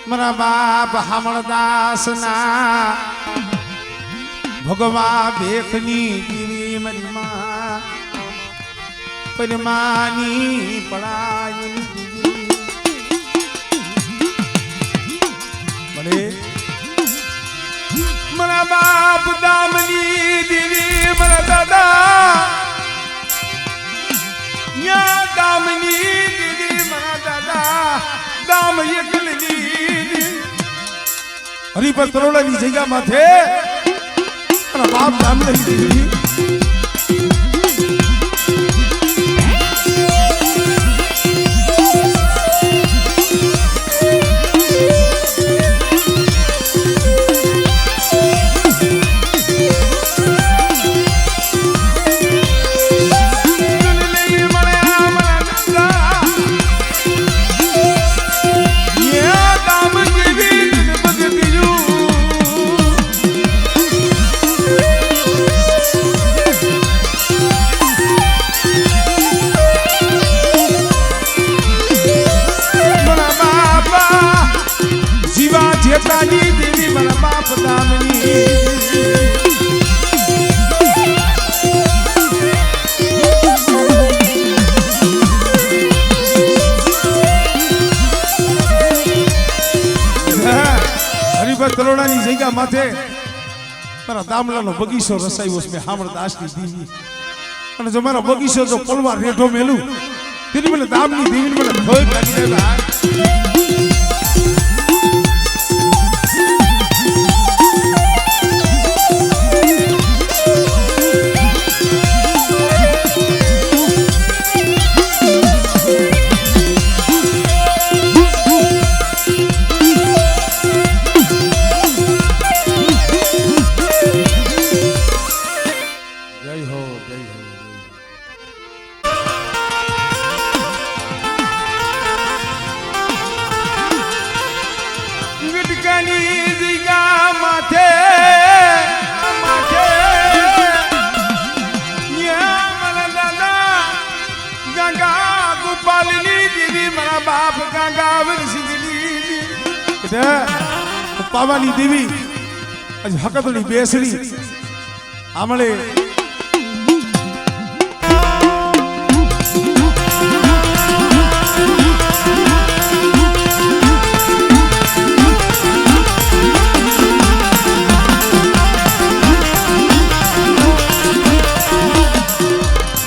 મારા બાપ હામળદાસ ના ભગવા ભેખની દીવી મારી માં પરમાની પડાય મને મારા બાપ દામની દીવી મારા દાદા યા દામની દીદી મારા દાદા દામ એકલની હરિપર તરોડાની જગ્યા માથે મારા બાપ દામની દીદી તલોડાની જગ્યા માથે મારા દામલાનો બગીચો રસાયો મેં હામળદાસની દીવી અને જો મારો બગીચો જો પલવા રેઢો મેલું તેની મને દામની દીવીને મને ભોય લાગી દેવા પાવાની દેવી આજ હકતડી બેસડી આમળે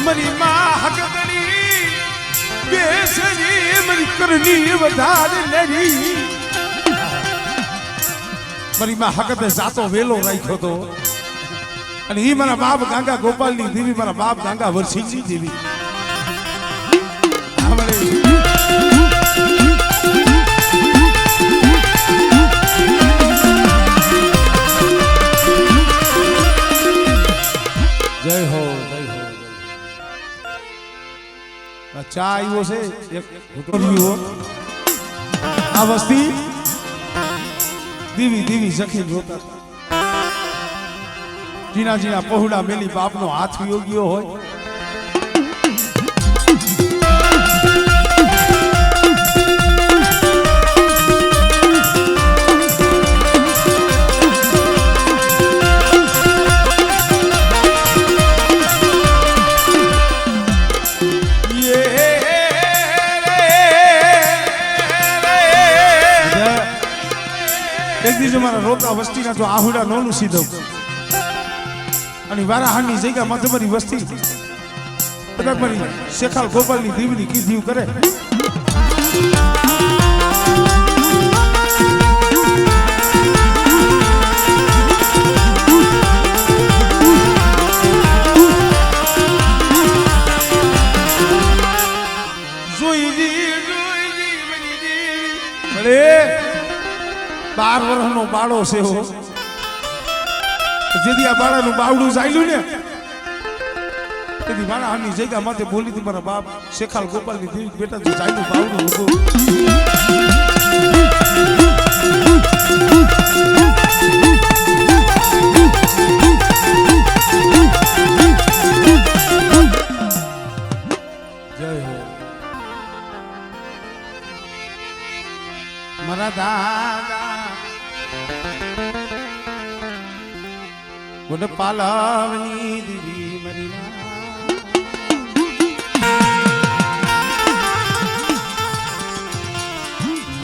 મરી માં હકતડી બેસડી મરી કરણી વધારે લડી મારી માં હકતે જાતો વેલો રાખ્યો તો અને ઈ મારા બાપ ગાંગા ગોપાલની દેવી મારા બાપ ગાંગા વરસિંહની દેવી જય હો જય હો ચા આવ્યો છે એક ઘૂંટો આ વસ્તી દીવી દીવી જખી જોતા જીના જીના પહોળા મેલી બાપનો હાથ યોગ્યો હોય મારા રોતા વસ્તીના જો આહુડા નોલું સીધો અને વારાહાની જગ્યા મધમરી વસ્તી કદાચ મારી શેખાલ ગોપાલની દીવની કીધું કરે બાર વર્ષનો બાળો છે જેથી આ બાળાનું બાવડું ચાલ્યું ને તેથી મારા હાની જગ્યા માથે બોલી હતી મારા બાપ શેખાલ ગોપાલની દેવી બેટા જો ચાલ્યું બાવડું હતું મારા દાદા ગુડ પાલવની દીવી મરી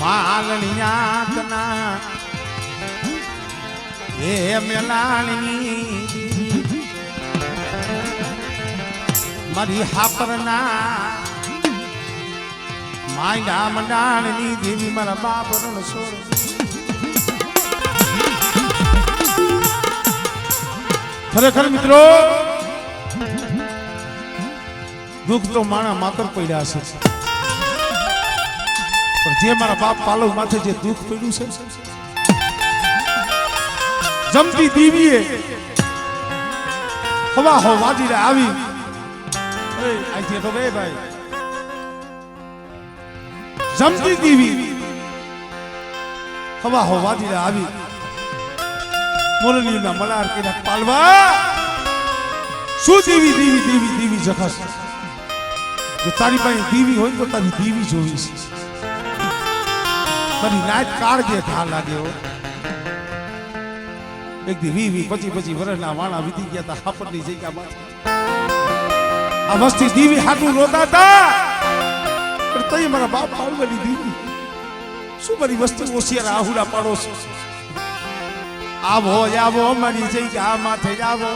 માલણિયાતના એ મેલાણી મારી હાપરના માયડા મંડાણની દેવી મારા બાપ રણ સોર ખરેખર મિત્રો દુઃખ તો માણા માતર પડ્યા છે પણ જે મારા બાપ પાલવ માથે જે દુઃખ પડ્યું છે જમતી દીવીએ હવા હો વાજીને આવી આઈ તો ભાઈ જમતી દીવી હવા હો વાજીને આવી મોરલીના મલાર કેના પાલવા શું દેવી દેવી દેવી દેવી જખસ જો તારી પાસે દેવી હોય તો તારી દેવી જોવી છે તારી નાચ કાળજે ઘા લાગ્યો એક દી 20-25 વર્ષના વાણા વીતી ગયા તા હાપડની જગ્યામાં આ વસ્તી દેવી હાટું રોતા હતા પણ તઈ મારા બાપ પાલવાની દેવી શું મારી વસ્તી ઓશિયાર આહુડા પાડો છો આવો આવો મારી જગ્યા માથે આવો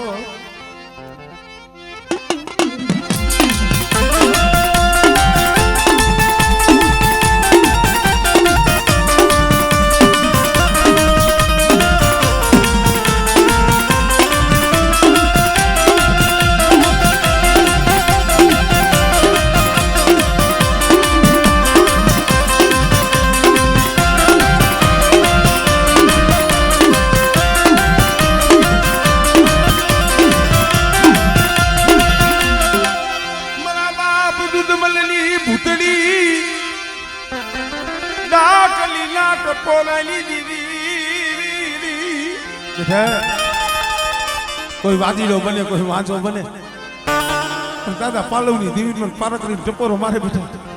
કોઈ વાદીડો બને કોઈ વાંચો બને દાદા પાલવની દેવી પારકરી ટપોરો મારે બેઠા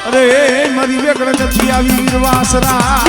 અરે મારી વેકડ નથી આવી વીરવાસરા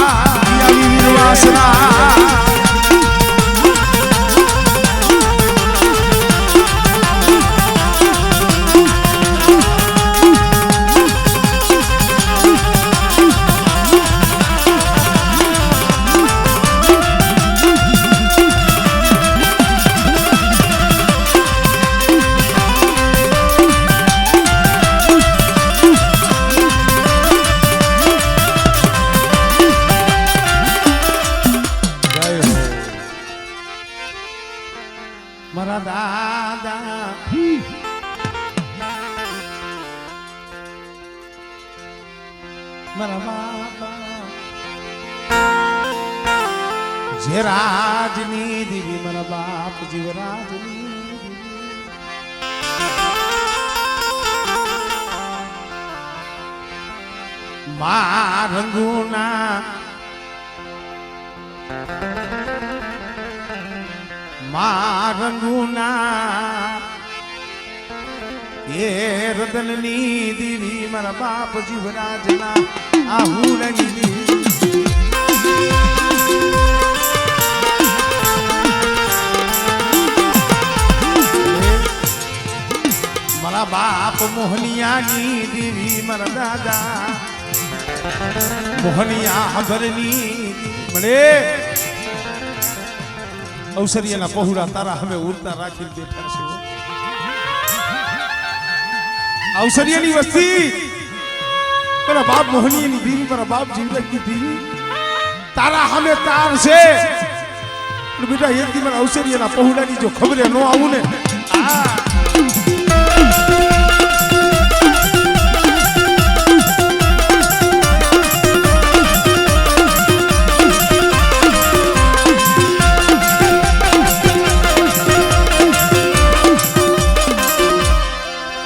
મારા દાદા મારા બાપા જે રાજની દેવી મારા બાપ જીવરાજની મા રંગુના રંગુના એ રતનની દેવી મારા બાપ જીવરાજના આહુરંગી મારા બાપ મોહનિયાની દેવી મારા દાદા મોહનિયા ભરની મળે અવસરિયાના પહોળા તારા હવે ઉડતા રાખી બેઠા છે અવસરિયાની વસ્તી મારા બાપ મોહનીની દેવી મારા બાપ જીવરાજની દેવી તારા હમે તાર છે બેટા એક દી મારા અવસરિયાના પહોળાની જો ખબરે ન આવું ને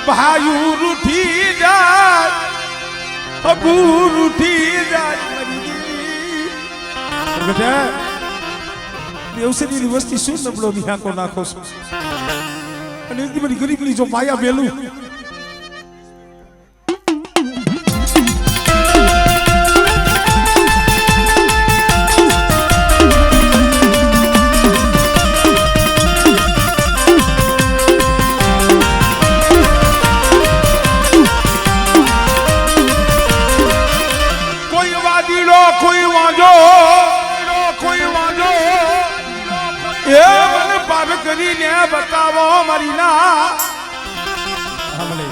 ભાયુ રૂઠી જાય અબૂર ઉઠી જાય બેટા દેવસરીની વસ્તી શું નબળો નિહાકો નાખો છો અને એટલી બધી ગરીબની જો માયા બેલું કોઈ વાંજો એ મને પાપ કરીને બતાવો મારી ના હમણે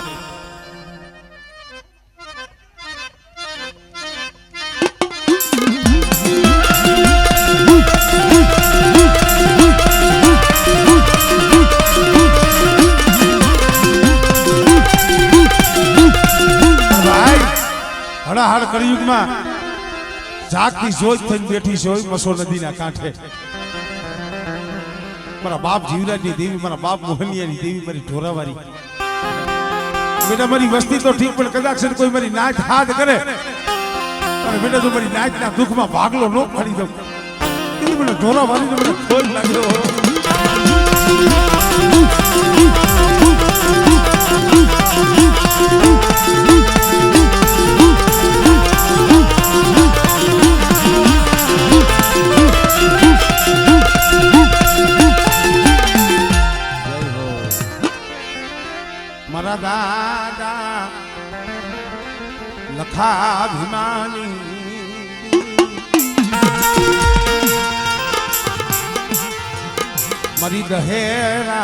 ભાઈ હડાહડ કળિયુગમાં જાગતી જોજ થઈને બેઠી છે મસો નદીના કાંઠે મારા બાપ જીવરાજની દેવી મારા બાપ મોહનિયાની દેવી મારી ઢોરાવારી બેટા મારી વસ્તી તો ઠીક પણ કદાચ કોઈ મારી નાચ હાથ કરે અને બેટા તો મારી નાચના દુઃખમાં ભાગલો ન પાડી દઉં એ મને ઢોરાવારીને મને ખોલ લાગ્યો મારા દાદા લખાભિમાની મારી દહેરા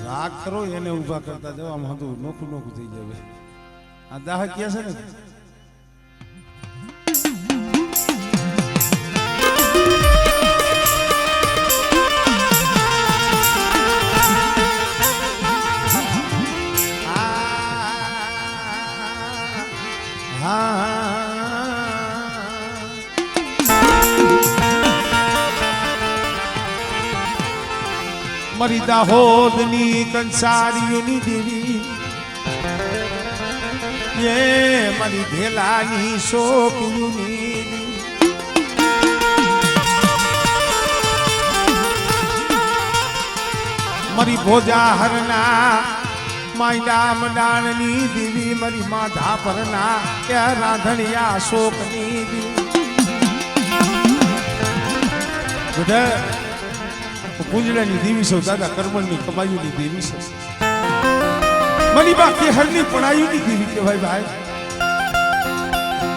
રાગ કરો એને ઉભા કરતા જાવ આમ હતું નોખું નોખું થઈ જાય આ દાહ ક્યાં છે ને મારી દાહોદની કંસારીઓની દેવી એ મારી ભેલાની શોકની મારી ભોજાહરના માયના મડાણની દેવી મારી માધા પરના કે રાધણિયા શોકની દેવી પૂંજડાની દેવી છો દાદા કર્મણની કમાયુની દેવી છે મારી બા કેહરની પણાયુની દેવી કહેવાય ભાઈ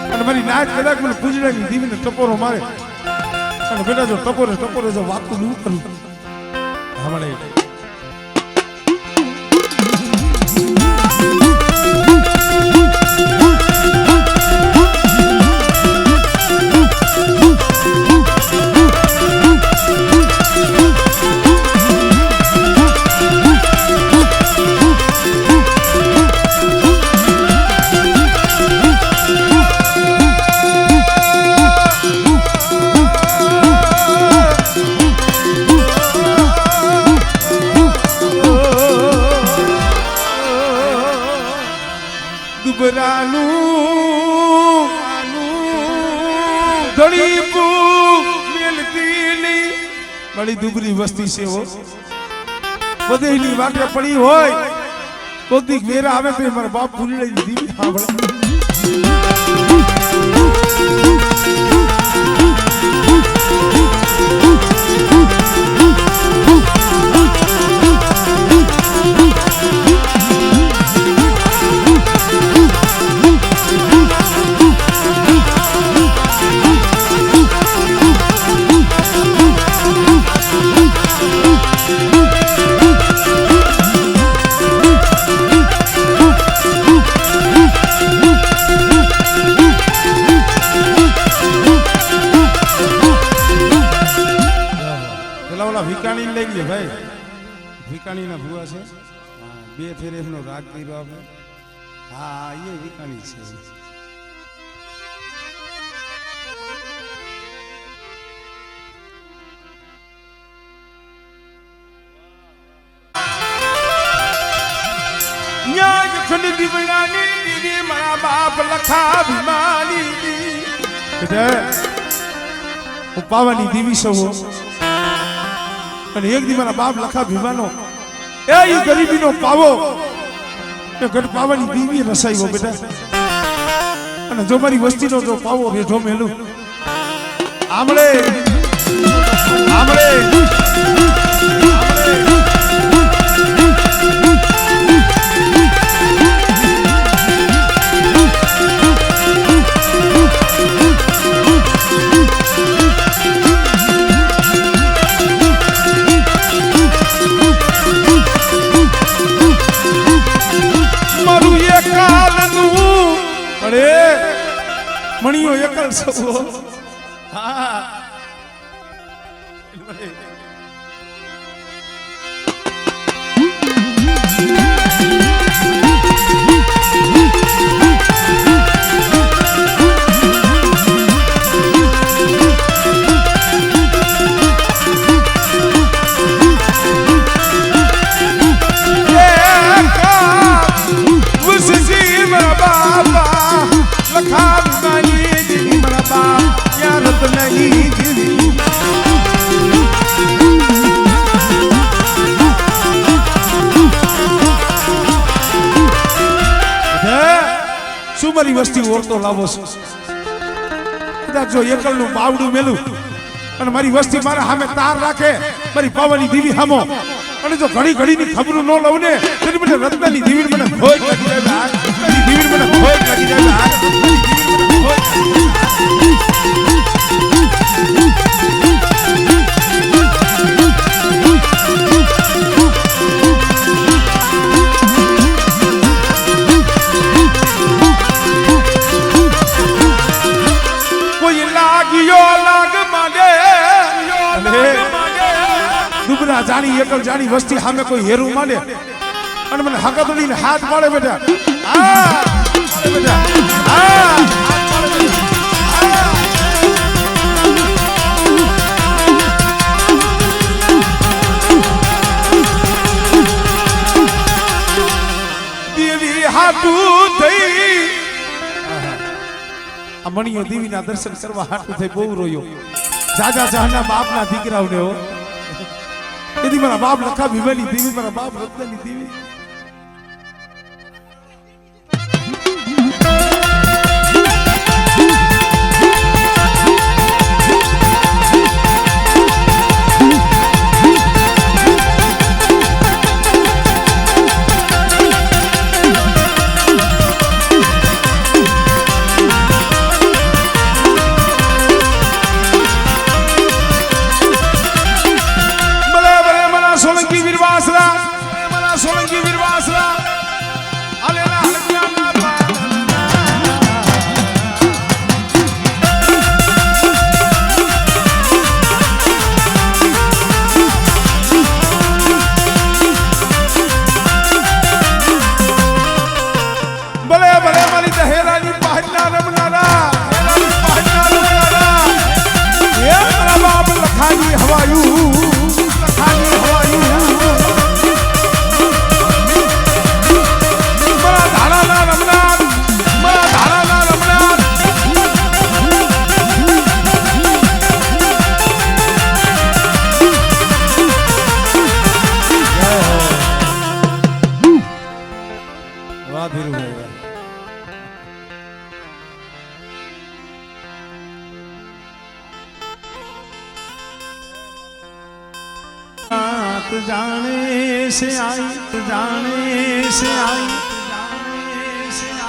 અને મારી નાચ કદાચ મને પૂંજડાની દેવીને ટપોરો મારે અને બેટા જો ટપોરે જો વાતું ન કરું હમણે બડી દુબરી વસ્તી છે હો બધેની વાટે પડી હોય કોઈક વેરા આવે તો મારા બાપ ભૂલી લઈ દીધી સાંભળે વટાણી લઈ લે ભાઈ, વિકાણીના ભુવા છે, બે ફેર એમનો રાગ કર્યો આપણે. હા એ વિકાણી છે. મારા બાપ લખા ભીમાની હું પાવાની દેવી સૌ અને એક દી મારા બાપ લખા ભીમાનો એ ગરીબીનો પાવો ગઢ પાવાની દેવી રસાયો બેટા. અને જો મારી વસ્તીનો જો પાવો બેઠો મેલું આમળે આમળે મણીઓ એકલ સવો. હા મારી વસ્તી ઓરતો લાવો છો. કદાચ જો એકલનું બાવડું મેલું અને મારી વસ્તી મારા સામે તાર રાખે મારી પાવાની દીવી સામો અને જો ઘડી ઘડીની ખબરું ન લઉં ને તેની મને રત્નની દીવી મને ભોજ લાગી જાય. દીવી મને ભોજ લાગી જાય. દુબરા જાણી એકલ જાણી વસ્તી સામે કોઈ હેરું માંડે અને મને હકતડીને હાથ પાડે બેટા. દેવી હાટું થઈ આ મણીઓ દેવીના દર્શન કરવા હાટું થઈ બહુ રોયો. જાજા જહાના બાપના દીકરાઓને હો એથી મારા બાપ લખા ભીમાની દેવી, મારા બાપ રત્નની દેવી. સોલંકી વીરવાસરા અલેલા હળિયાના ભલે ભલે મારી દહેરાની પહાડના રમનારા એ મારા બાપ લખાની હવાયું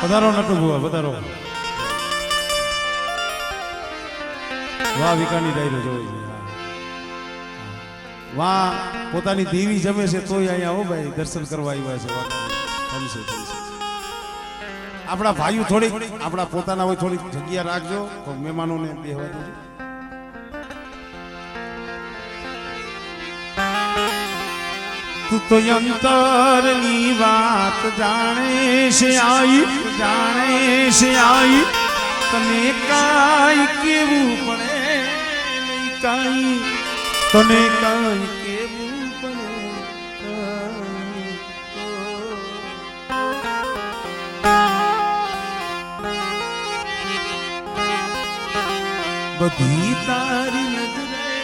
પધારો નટુ ભુવા પધારો. વાહ વિકાની ડાયરો જોઈ વાહ પોતાની દેવી જમે છે તોય અહીંયા હો ભાઈ દર્શન કરવા આવ્યા છે. આપણા ભાઈઓ થોડીક આપણા પોતાના હોય થોડીક જગ્યા રાખજો તો મહેમાનોને બેહવા દેજો. તું તો અંતરની વાત જાણે છે આઈ તને કાઈ કેવું પડે નહીં કાઈ તને કાઈ કેવું પડે બધી તારી નજરે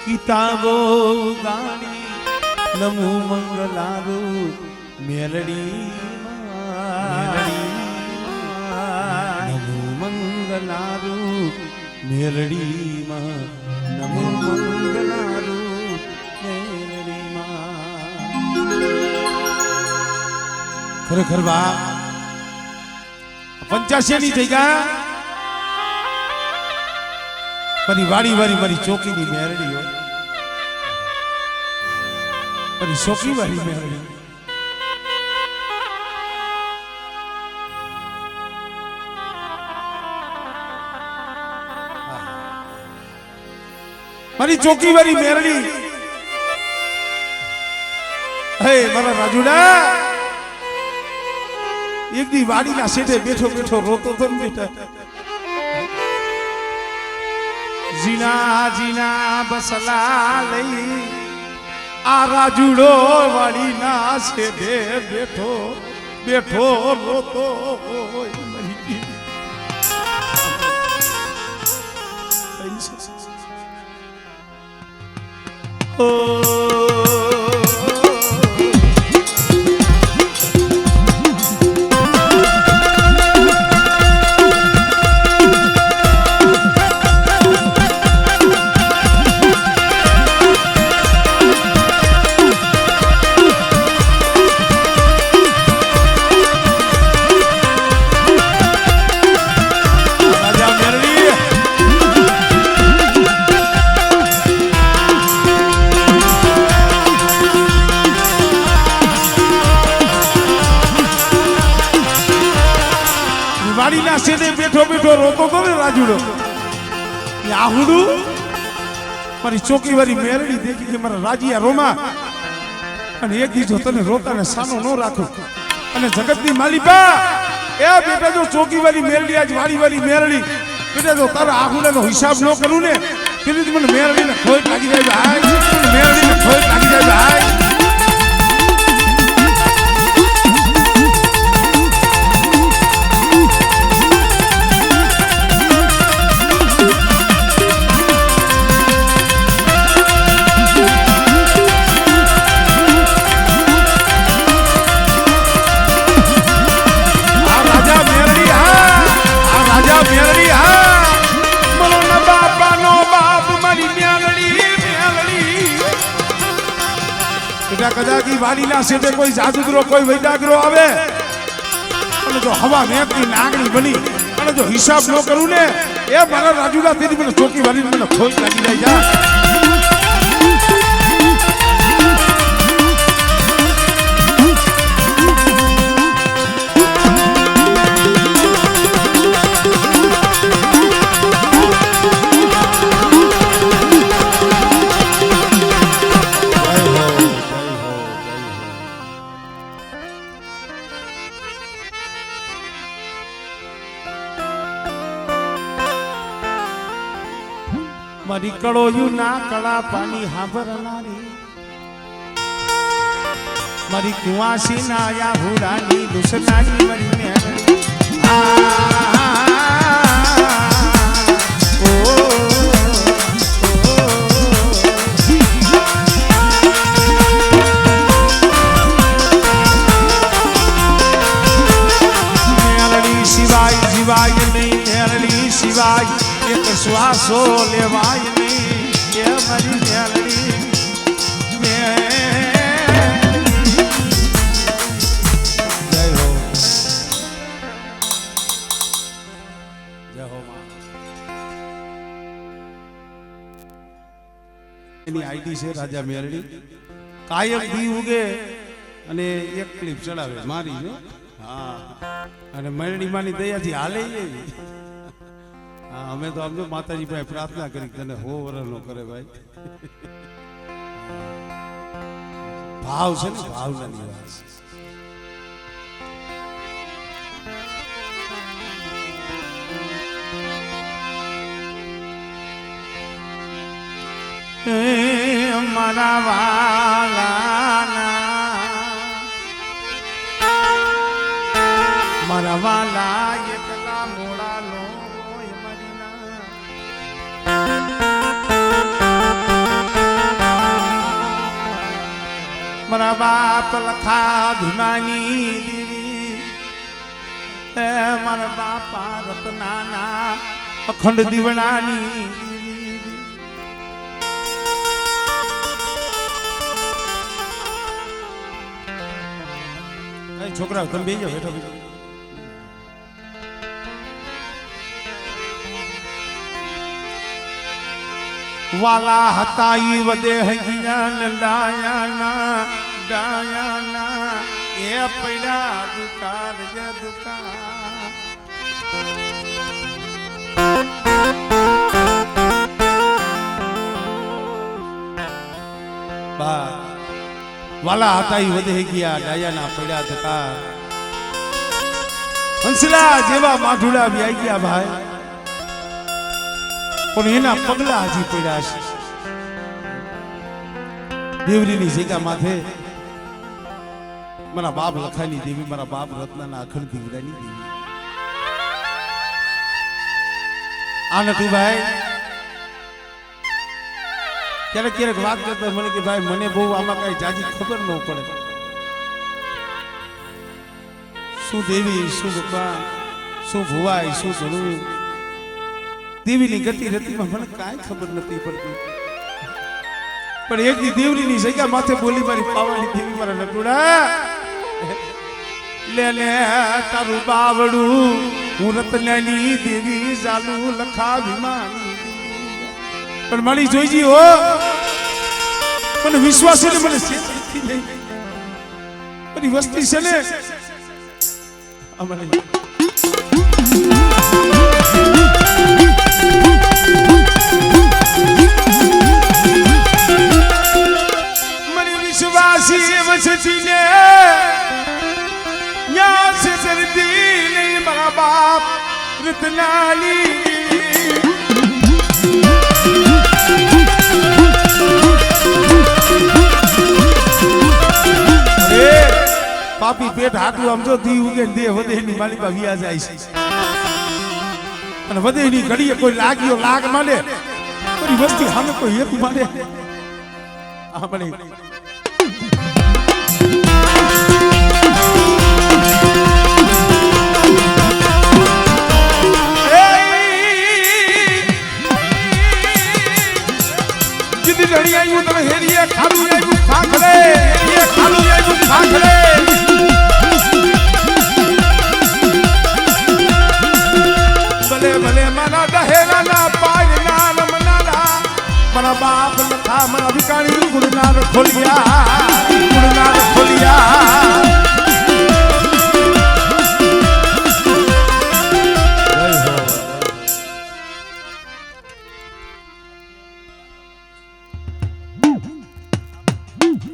કિતાબો ગાણી નમો મંગલારું મેલડી નમો મંગલારું મેલડીમાં નમો મંગલારું મેલડીમાં ખરેખર બા 85 ની જગ્યા મારી વાડી મારી ચોકીની મેલડી હોય મારી ચોકી વાળી મેલડી મારી ચોકી વાળી મેલડી હે મારા રાજુડા એક દી વાડીના શેઠે બેઠો રોતો તો ને બેટા જીના બસલા લઈ આ રાજુડો વાડીના શેઠે બેઠો રોતો વાડીના શેઠે બેઠો રોતો તો ને રાજુડો આહુડું મારી ચોકી વાળી મેલડી દેખી કે મારા રાજીયા રોમા અને એક દીધો તને રોતાને સાનો ન રાખું અને જગતની માલિકા એ બેટા જો ચોકી વાળી મેલડી આજ વાડી મેલડી બેટા જો તારા આહુડાનો હિસાબ ન કરું ને તેથી મને મેલડીને ખોટ લાગી જાય ભાઈ મેલડીને ખોટ લાગી જાય ભાઈ કદાચ વાડીના શેઠે કોઈ જાદુગરો કોઈ વૈદાગરો આવે અને જો હવા મેકની નાગણી બની અને જો હિસાબ ન કરું ને એ મારા રાજુલા તેથી મને ચોકી વાળી મને ખોટ લાગી જાય મારી કળોયું ના કળા પાણી હાંભરનારી મારી કુવાસી ના યા હુડાની દુસનાની મારી મેરડી મેરડી સિવાય જીવાય નહીં મેરડી સિવાય એક શ્વાસો લેવાય નહીં એ મારી મેલડી જય હો એની આઈડી છે રાજા મેલડી કાયમ દી ઉગે અને એક ક્લિપ ચડાવે મારી જો હા અને મેલડી માની દયાથી હાલે અમે તો આમ તો માતાજી ભાઈ પ્રાર્થના કરી તને હો વરનો કરે ભાઈ ભાવ છે ને ભાવના નિવાસ મારા વાલા એકલા મોડા લો મારા બાપ લખા ધુનાની દેવી મારા બાપા રતનાના અખંડ દીવડાની છોકરા તમે બેજો બેઠો વાલા હતા ઈ વદે હૈયા ડાયાના એ પડ્યા દુકાન જે દુકાન બા વાલા હતા ઈ વધે ગયા ડાયાના પડ્યા ધકા હંસલા જેવા માઠુડા વ્યાઈ ગયા ભાઈ પણ એના પગલા હજી પડ્યા છે દેવરીની જગ્યા માથે મારા બાપ લખાની દેવી મારા બાપ રત્નાના અખંડ દીવડાની દેવી આ નતું ભાઈ ક્યારેક ક્યારેક વાત કરતા મને કે ભાઈ મને બહુ આમાં કઈ જાજી ખબર ન પડે શું દેવી શું ભગવાન શું ભુવાય શું ધરું દેવીની ગતિ રતિમાં મને કાંઈ ખબર નથી પડતી પણ એક દી દેવરીની જગ્યા માથે બોલી મારી પાવાની દેવી મારા નટુડા લે લે તારું બાવડું હું રતનાની દેવી જાલુ લખા વિમાની પણ મારી જોઈજી હો મને વિશ્વાસ છે મને શેઠથી નહીં બધી વસ્તી છે ને અમારે મને વિશ્વાસી વસતી ને યા સે સરદી નહીં મારા બાપ રતનાલી પાપી પેટ હાટું આમ જો દી ઉગે દે વધેની માલિકા વિયા જાય છે અને વધેની ઘડીએ કોઈ લાગ્યો લાગ માંડે કોઈ વસ્તી સામે કોઈ હેતુ માંડે આપણે જીદી રડી આવ્યું તમે હેરીએ ખાલું આવ્યું ખાખરે હેરીએ ખાલું આવ્યું ખાખરે ભલે મારા દહેરાના પાયના રમનારા મારા બાપ લખા મારા વિકાણી ગુરુનાર ખોલ્યા